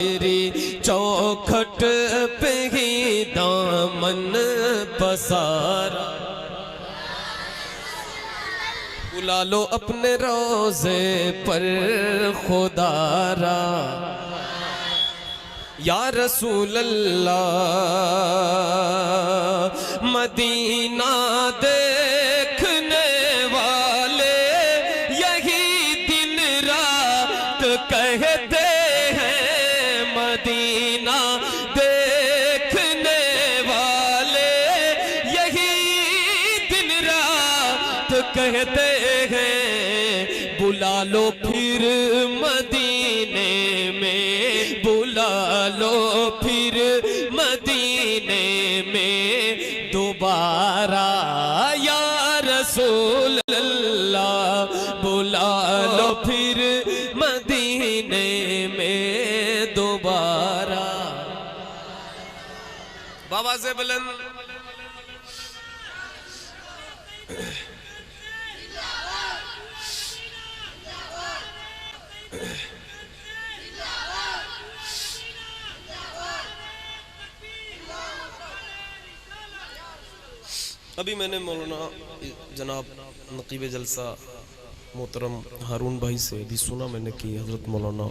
तेरी चौखट पे ही दामन पसारा, बुला लो अपने रोज़े पर खुदारा। या रसूल अल्लाह मदीना देखने वाले यही दिन रात कहते हैं, मदीना देखने वाले यही दिन रात कहते हैं। बुला लो फिर मदीने में, बुला लो फिर मदीने में दोबारा। या रसूल अल्लाह बुला लो फिर मदीने में दोबारा। बाबा से बुलंद अभी मैंने मौलाना जनाब नकीब जलसा मोहतरम हारून भाई से भी सुना मैंने कि हज़रत मौलाना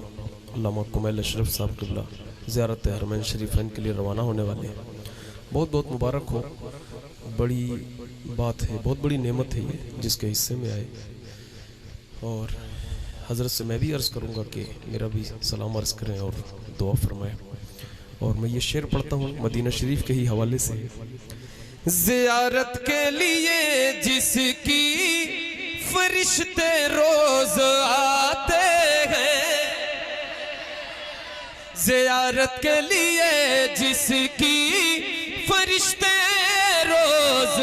अल्लामा कुमैल अशरफ साहब क़िबला ज़ियारत हरमैन शरीफैन के लिए रवाना होने वाले हैं। बहुत बहुत मुबारक हो, बड़ी बात है, बहुत बड़ी नेमत है ये जिसके हिस्से में आए। और हज़रत से मैं भी अर्ज़ करूँगा कि मेरा भी सलाम अर्ज़ करें और दुआ फरमाएं। और मैं ये शेर पढ़ता हूँ मदीना शरीफ के ही हवाले से। ज़ियारत के लिए जिसकी फरिश्ते रोज आते हैं, ज़ियारत के लिए जिसकी फरिश्ते रोज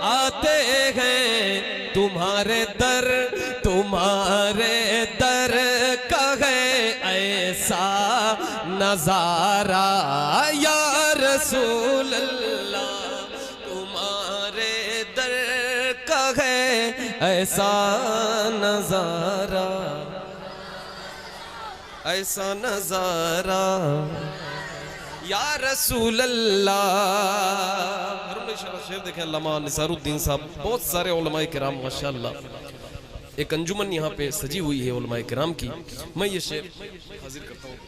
आते हैं, तुम्हारे दर का है ऐसा नजारा। या रसूल अल्लाह ऐसा नजारा, ऐसा नजारा। या रसूल अल्लाह। शेर देखें अल्लामा निसारुद्दीन साहब, बहुत सारे उलमाए किराम माशाअल्लाह, एक अंजुमन यहाँ पे सजी हुई है उलमाए किराम की। मैं ये शेर हाजिर करता हूँ,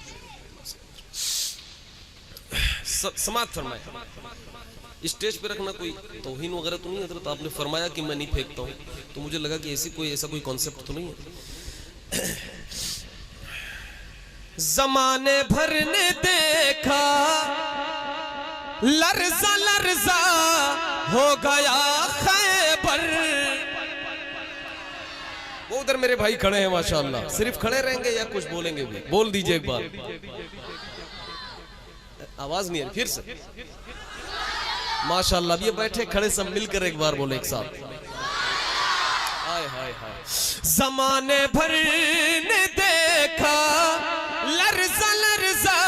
समात फरमाए। स्टेज पे रखना कोई तौहीन वगैरह तो नहीं हज़रत? आपने फरमाया कि मैं नहीं फेंकता हूँ, तो मुझे लगा कि ऐसा कोई कॉन्सेप्ट तो नहीं है। जमाने भर ने देखा लर्जा लर्जा हो गया खैबर। वो उधर मेरे भाई खड़े हैं माशाअल्लाह, सिर्फ खड़े रहेंगे या कुछ बोलेंगे भी? बोल दीजिए एक बार, आवाज नहीं है। फिर से माशाअल्लाह, ये बैठे खड़े सब मिलकर एक बार बोले एक साथ। हाय हाय हाय। जमाने भर ने देखा लर्जा लर्जा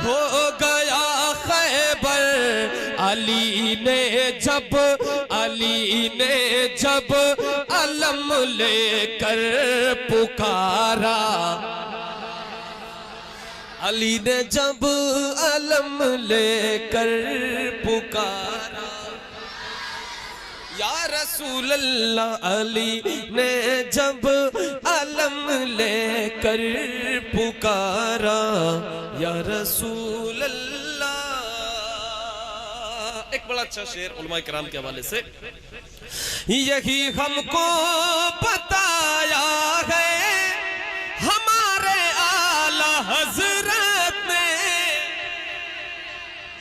हो गया खैबर। अली ने जब अलम लेकर पुकारा, अली ने जब अलम लेकर पुकारा। या रसूल अल्लाह, अली ने जब अलम लेकर पुकारा। या रसूल अल्लाह। एक बड़ा अच्छा शेर उलमाए किराम के हवाले से। यही हमको बताया है हमारे आला हजरत ने,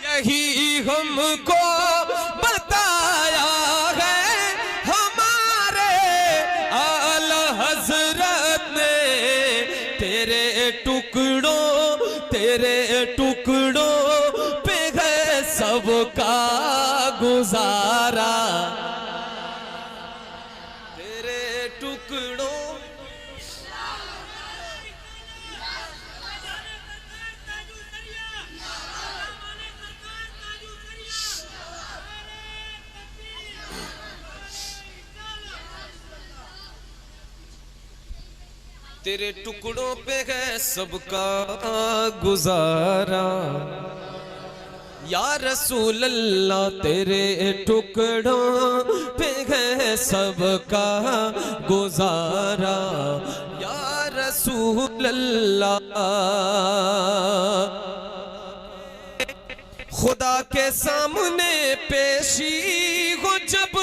यही हमको बताया है हमारे आला हजरत ने। तेरे टुकड़ों पे है सबका गुजारा। तेरे टुकड़ों तेरे टुकड़ों पे है सबका गुजारा, या रसूल अल्लाह तेरे टुकड़ों पे है सबका गुजारा, या रसूल अल्लाह। खुदा के सामने पेशी हो जब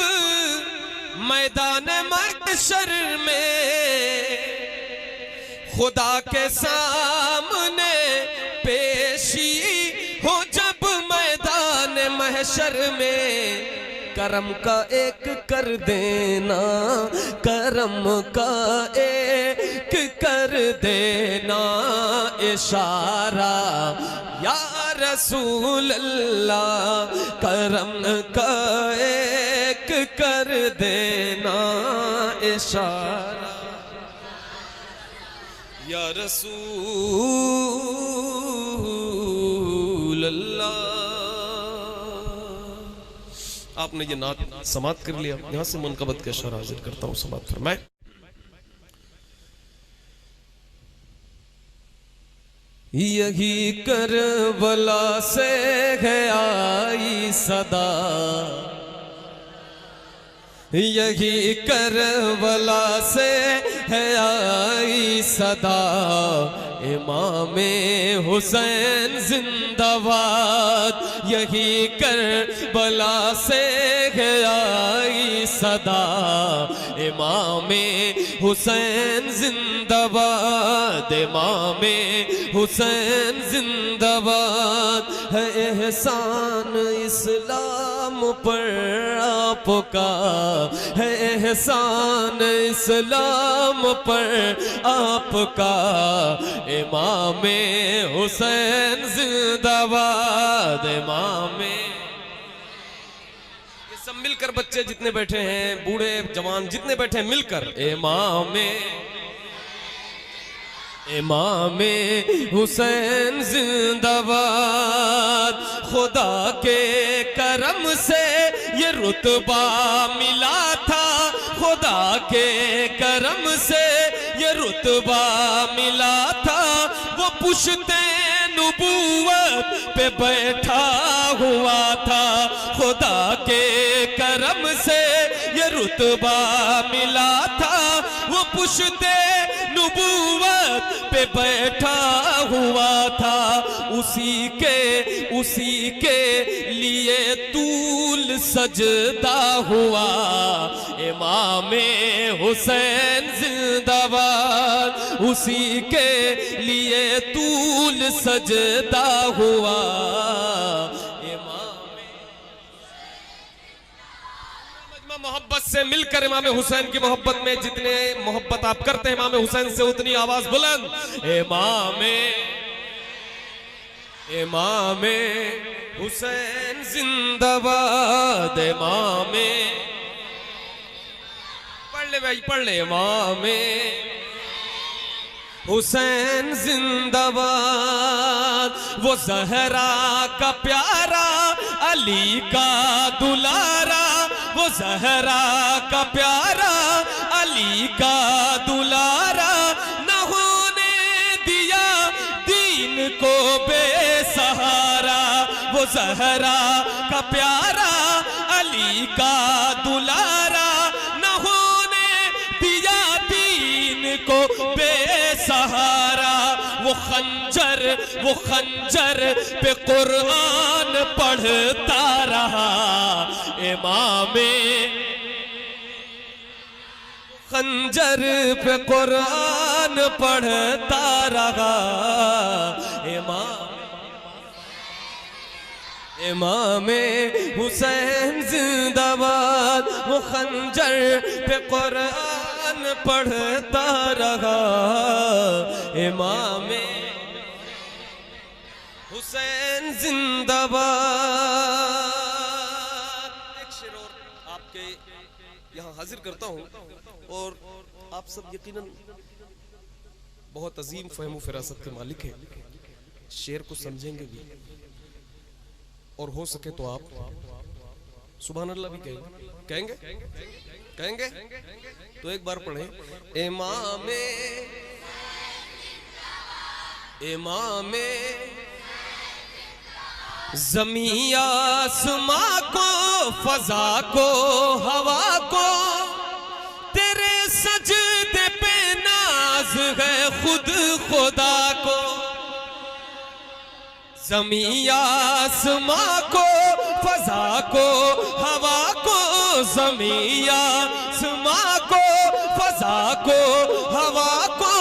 मैदान महशर में, खुदा के सामने पेशी हो जब मैदान महशर में, करम का एक कर देना, करम का एक कर देना इशारा, या रसूल अल्लाह करम का एक कर देना इशारा, या रसूल अल्लाह। आपने ये नात समाप्त कर लिया, यहां से मुनकबत के अशआर हाजिर करता हूं, समाप्त फरमाए। यही करबला से है आई सदा, यही करबला से है आई सदा, इमामे हुसैन जिंदाबाद, यही करबला से है आई सदा, इमामे हुसैन जिंदाबाद, इमामे हुसैन जिंदाबाद। है एहसान इस्लाम पर आपका, है एहसान इस्लाम पर आपका, इमामे हुसैन जिंदाबाद, इमामे। ये सब मिलकर बच्चे जितने बैठे हैं, बूढ़े जवान जितने बैठे हैं मिलकर, इमामे इमामे हुसैन जिंदाबाद। खुदा के करम से ये रुतबा मिला था, खुदा के करम से ये रुतबा मिला था, वो पुश्ते नबूवत पे बैठा हुआ था, खुदा के करम से ये रुतबा मिला था, वो पुश्ते नबूवत पे बैठा हुआ था, उसी के लिए तूल सजदा हुआ, इमामे हुसैन जिंदाबाद, उसी के लिए तूल सजदा हुआ, मोहब्बत से मिलकर इमाम हुसैन की मोहब्बत में जितने मोहब्बत आप करते हैं इमाम हुसैन से, उतनी आवाज बुलंद, इमाम हुसैन जिंदाबाद, इमाम। पढ़ ले भाई, पढ़ ले। इमाम हुसैन जिंदाबाद, वो जहरा का प्यारा, अली का दुलारा, वो जहरा का प्यारा, अली का दुलारा, न होने दिया दीन को बेसहारा, वो जहरा का प्यारा, अली का दुलारा, न होने दिया दीन को बेसहारा, वो खंजर पे कुरान पढ़ता रहा, इमामे खंजर पे कुरान पढ़ता रहा, इमामे हुसैन जिंदाबाद, वो खंजर पे कुरान पढ़ता रहा, इमामे हुसैन जिंदाबाद। एक शेर और आपके यहाँ हाजिर करता हूँ, और आप सब यकीनन बहुत अजीम फहम फिरासत के मालिक हैं, शेर को समझेंगे भी, और हो सके तो आप सुभान अल्लाह भी कहेंगे तो एक बार पढ़ें। इमामे इमामे ज़मीं आसमां को, फजा को, हवा को, तेरे सजदे पे नाज है खुद खुदा को। ज़मीं आसमां को, फजा को, हवा को, ज़मीं आसमां को, फजा को, हवा को,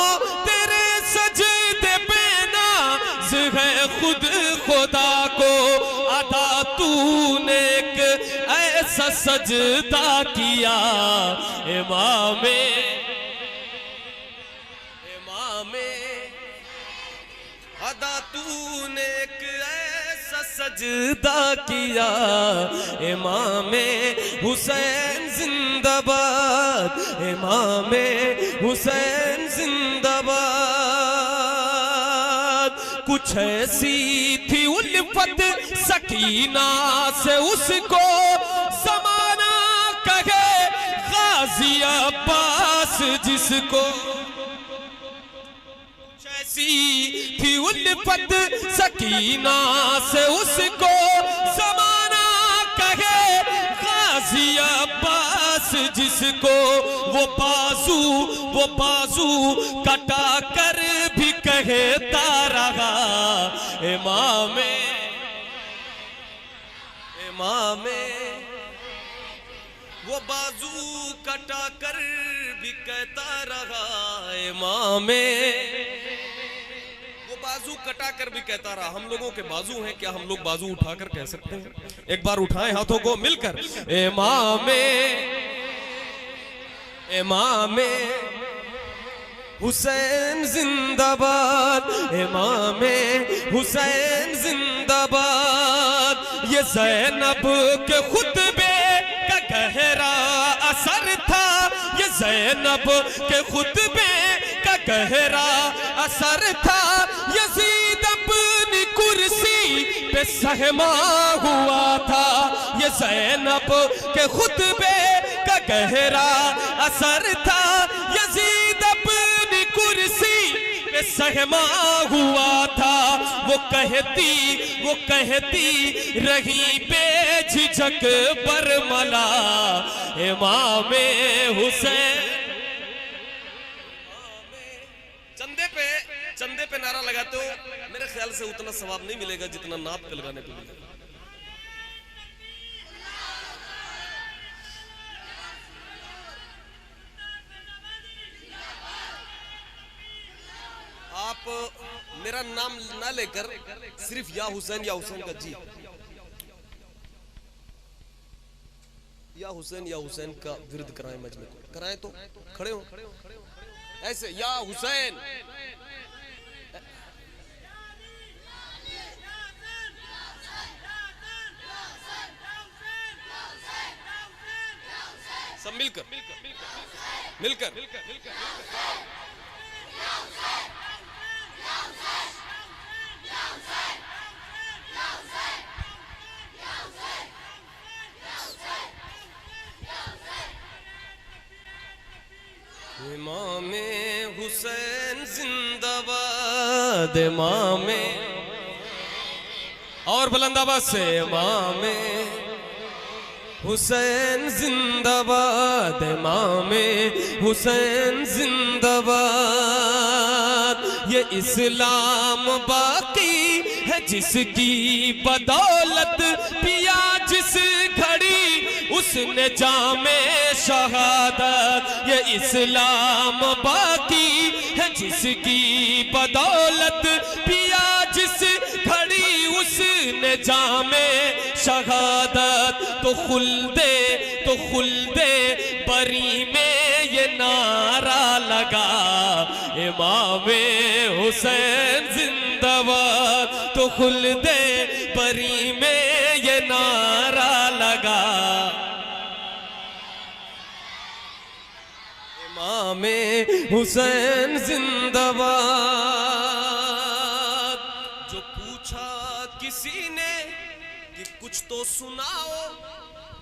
तेरे सजदे पे नाज है खुद खुदा को। अदा तूने एक ऐसा सजदा किया इमामे अदा तूने एक ऐसा सजदा किया इमामे हुसैन जिंदाबाद, इमामे हुसैन जिंदाबाद। कुछ ऐसी थी उल्फत सकीना से उसको ज़माना कहे गाज़ी अब्बास जिसको। थी उल्फत सकीना से उसको ज़माना कहे गाज़ी अब्बास जिसको। वो बाजू कटा कर भी कहता रहा इमामे वो बाजू कटा कर भी कहता रहा इमामे। बाजू कटा कर भी कहता रहा। हम लोगों के बाजू हैं, क्या हम लोग बाजू उठाकर कह सकते हैं? एक बार उठाएं हाथों को मिलकर, इमामे हुसैन जिंदाबाद, इमामे हुसैन जिंदाबाद। ये ज़ैनब के खुतबे का गहरा असर था, ये ज़ैनब के खुतबे का गहरा असर था। यज़ीद अपनी कुर्सी पे सहमा हुआ था, ये ज़ैनब के खुतबे का गहरा असर था। यज़ीद अपनी कुर्सी पे सहमा हुआ था। वो कहती रही बेझिझक बरमला इमामे हुसैन। चंदे पे नारा लगाते हो, मेरे ख्याल से उतना सवाब नहीं मिलेगा जितना नात पे लगाने पे मिलेगा। आप मेरा नाम ना लेकर सिर्फ या हुसैन का जी, या हुसैन का विरुद्ध कराएं, मजमे को कराएं तो खड़े हो ऐसे, या हुसैन। सब मिलकर इमामे हुसैन जिंदाबाद, इमामे और बुलंद आवाज से इमामे हुसैन जिंदाबाद, इमामे हुसैन जिंदाबाद। ये इस्लाम बाकी है जिसकी बदौलत पिया जिस घड़ी उसने जामे शहादत। ये इस्लाम बाकी है जिसकी बदौलत पिया जिस घड़ी उसने जामे शहादत। तो खुल्दे बरी में ये नारा लगा इमामे हुसैन जिंदाबाद। तो खुल्दे बरी में ये नारा लगा इमामे हुसैन जिंदाबाद। जो पूछा किसी ने कि कुछ तो सुनाओ,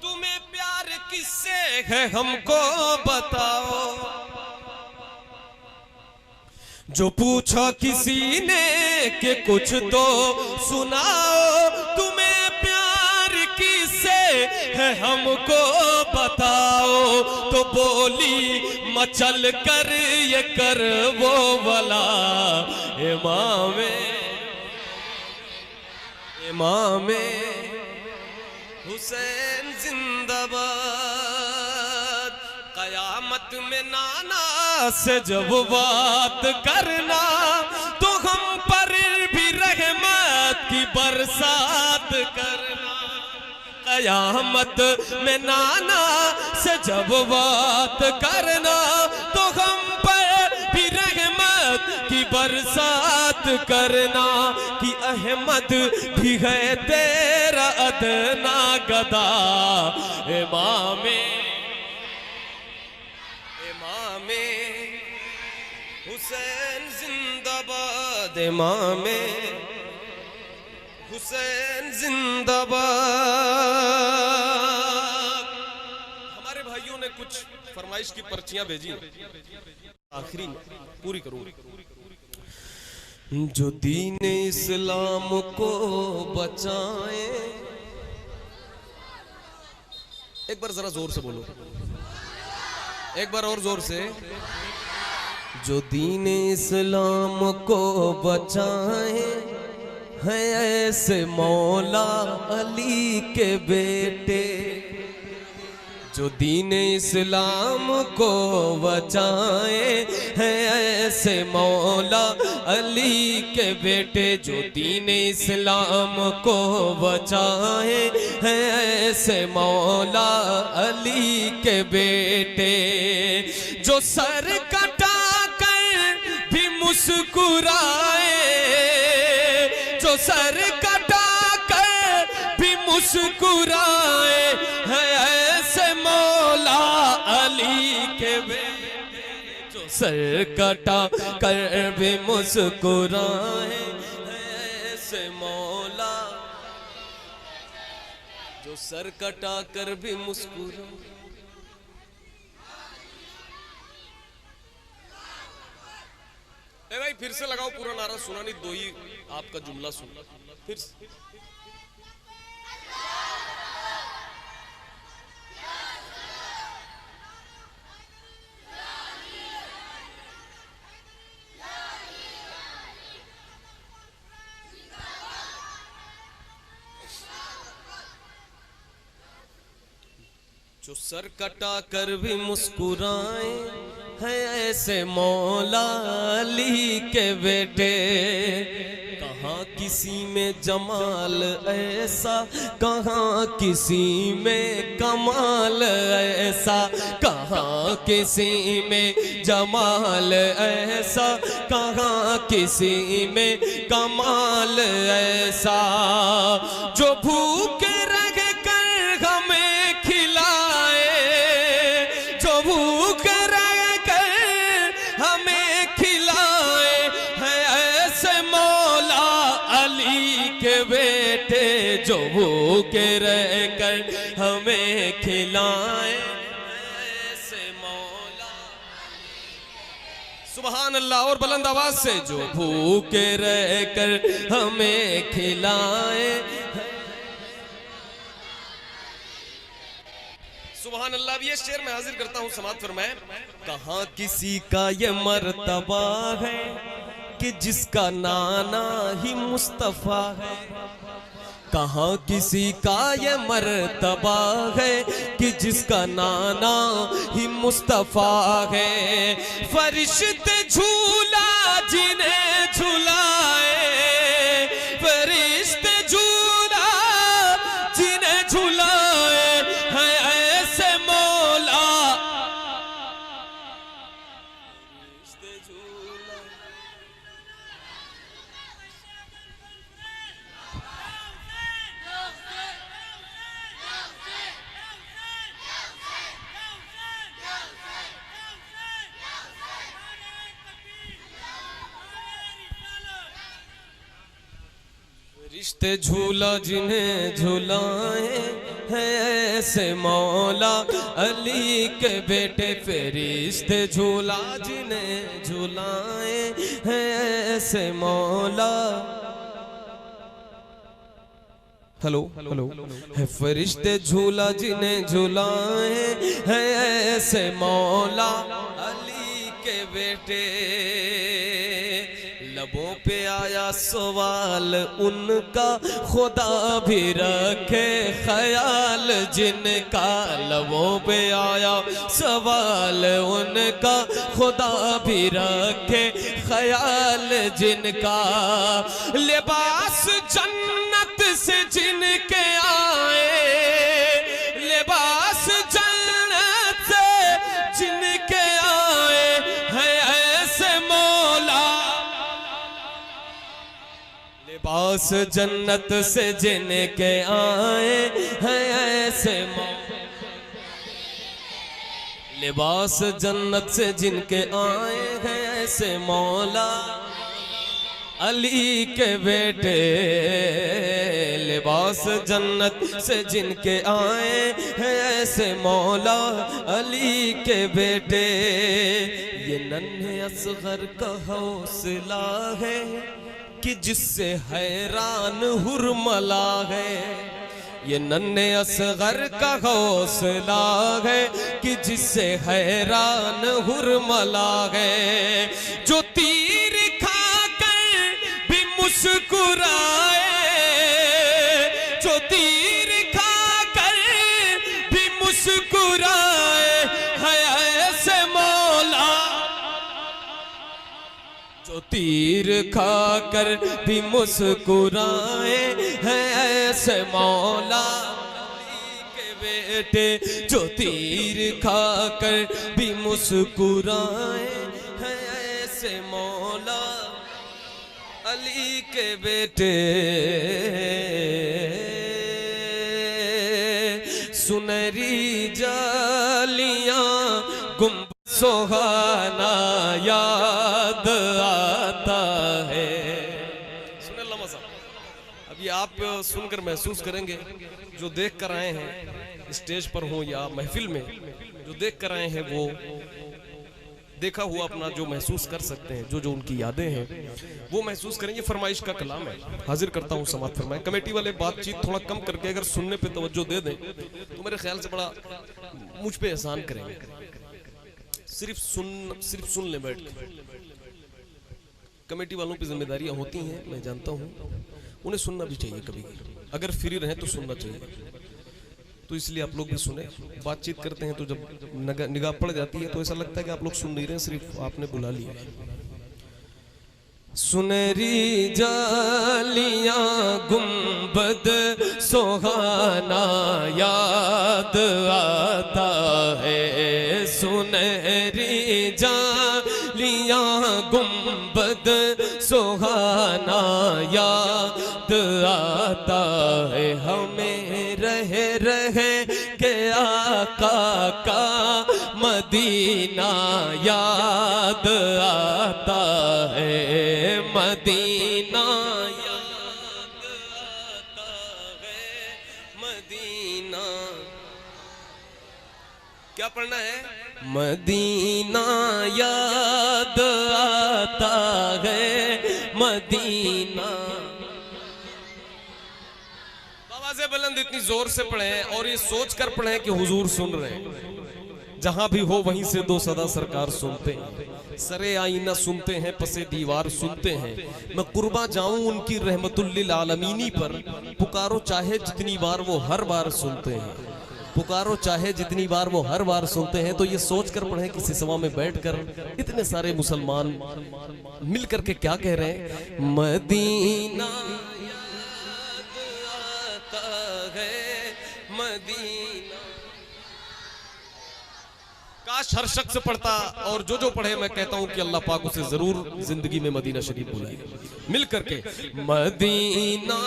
तुम्हें प्यार किससे है हमको बताओ। जो पूछा किसी ने कि कुछ तो सुनाओ, तुम्हें प्यार किससे है हमको बताओ। तो बोली मचल कर ये कर वो वाला, इमामे हुसैन जिंदाबाद। कयामत में नाना से जब बात करना, तो हम पर भी रहमत की बरसात करना। कयामत में नाना से जब बात करना, तो हम पर भी रहमत की बरसात करना। कि अहमद भी है तेरा अदना गदा, इमामे हुसैन जिंदाबाद, इमामे हुसैन जिंदाबाद। हमारे भाइयों ने कुछ फरमाइश की पर्चियां भेजी, आखिरी पूरी करूं। जो दीन इस्लाम को बचाए, एक बार जरा जोर से बोलो, एक बार और जोर से। जो दीन इस्लाम को बचाए हैं ऐसे मौला अली के बेटे। जो दीन इस्लाम को बचाए हैं ऐसे मौला अली के बेटे। जो दीन इस्लाम को बचाए हैं ऐसे मौला अली के बेटे। जो सर कटा कर भी मुस्कुराए, जो सर कटा कर भी मुस्कुराए हैं ऐसे मौला अली के बेटे। जो सर कटा कर भी मुस्कुराए ऐसे मौला, जो सर कटा कर भी मुस्कुराए। भाई फिर से लगाओ, पूरा नारा सुना नहीं, दो ही आपका जुमला सुन फिर से। जो सर कटा कर भी मुस्कुराए है ऐसे मौला अली के बेटे। कहाँ किसी में जमाल ऐसा, कहाँ किसी में कमाल ऐसा। कहाँ किसी में जमाल ऐसा, कहाँ किसी में कमाल ऐसा। जो भूखे रह कर हमें खिलाए, जो भूखे रह कर हमें खिलाए है ऐसे मौला अली के बेटे। जो भूखे रह कर हमें खिलाए ऐसे मौला। सुभान अल्लाह, और बुलंद आवाज से। जो भूखे रह कर हमें खिलाए। सुभान अल्लाह। अब ये शेर मैं हाजिर करता हूँ, समात फरमाए। कहाँ किसी का ये मर्तबा है कि जिसका नाना ही मुस्तफा है। कहाँ किसी का ये मर्तबा है कि जिसका नाना ही मुस्तफा है। फरिश्ते झूला जिन्हें झुलाए, फरिश्ते झूला जिन्हें झुलाए है ऐसे मौला। फरिश्ते झूला रिश्ते झूला जिन्हें झूलाए हैं ऐसे मौला अली के बेटे, फरिश्ते झूला जिन्हें झूलाए हैं ऐसे मौला। हेलो हेलो है फरिश्ते झूला जिन्हें झूलाए हैं ऐसे मौला अली के बेटे। लबों पे आया सवाल उनका, खुदा भी रखे ख्याल जिनका। लबों पे आया सवाल उनका, खुदा भी रखे ख्याल जिनका। लिबास जन्नत से जिनके आए, लिबास जन्नत से जिनके आए हैं ऐसे मौला। लिबास जन्नत से जिनके आए हैं ऐसे मौला। लिबास जन्नत से जिनके आए हैं ऐसे मौला अली के बेटे। लिबास जन्नत से जिनके आए हैं ऐसे मौला अली के बेटे। ये नन्हे असगर का हौसला है कि जिससे हैरान हुरमला है। ये नन्हे असगर का हौसला है कि जिससे हैरान हुरमला है। जो तीर खाकर भी मुस्कुराए, जो तीर खाकर भी मुस्कुराए है ऐसे मौला। जो तीर खाकर भी मुस्कुराए हैं ऐसे मौला के बेटे। जो तीर खाकर भी मुस्कुराए हैं ऐसे मौला अली के बेटे। सुनहरी जालियां गुंबद सुहाना याद आता है। सुने अल्लाह मज़ा। अब ये आप सुनकर महसूस करेंगे, जो देख कर आए हैं स्टेज पर हो या महफिल में, जो देख कर आए हैं वो देखा हुआ अपना जो महसूस कर सकते हैं, जो जो उनकी यादें हैं वो महसूस करेंगे। फरमाइश का कलाम है, हाजिर करता हूँ समात फरमाएं। कमेटी वाले बातचीत थोड़ा कम करके अगर सुनने पे तवज्जो दे दें तो मेरे ख्याल से बड़ा मुझ पे एहसान करेंगे। सिर्फ सुन ले बैठ के। कमेटी वालों की जिम्मेदारियां होती हैं, मैं जानता हूँ, उन्हें सुनना भी चाहिए कभी। अगर फ्री रहे तो सुनना चाहिए, तो इसलिए आप लोग भी सुने। बातचीत करते हैं तो जब निगाह पड़ जाती है तो ऐसा लगता है कि आप लोग सुन नहीं रहे, सिर्फ आपने बुला लिया। सुनहरी जालियां गुंबद सुहाना याद आता है। सुनहरी जालियां गुंबद सुहाना याद आता है। हमें रहे रहे के आका का मदीना याद आता है। मदीना याद आता है। मदीना क्या पढ़ना है? मदीना याद आता है। मदीना आवाज़ें बुलंद इतनी जोर से पढ़े और ये सोच कर पढ़े कि हुजूर सुन रहे हैं। जहां भी हो वहीं से दो सदा सरकार सुनते हैं। सरे आईना सुनते हैं, पसे दीवार सुनते हैं। मैं कुर्बा जाऊं उनकी रहमतुल लिल आलमीनी पर। पुकारो चाहे जितनी बार वो हर बार सुनते हैं। पुकारो चाहे जितनी बार वो हर बार सुनते हैं। तो ये सोच कर पढ़े कि सिसवा में बैठकर इतने सारे मुसलमान मिल करके क्या कह रहे हैं? मदीना मदीना। काश हर शख्स पढ़ता, और जो जो पढ़े मैं कहता हूं कि अल्लाह पाक उसे जरूर जिंदगी में मदीना शरीफ बुलाए। मिल करके मदीना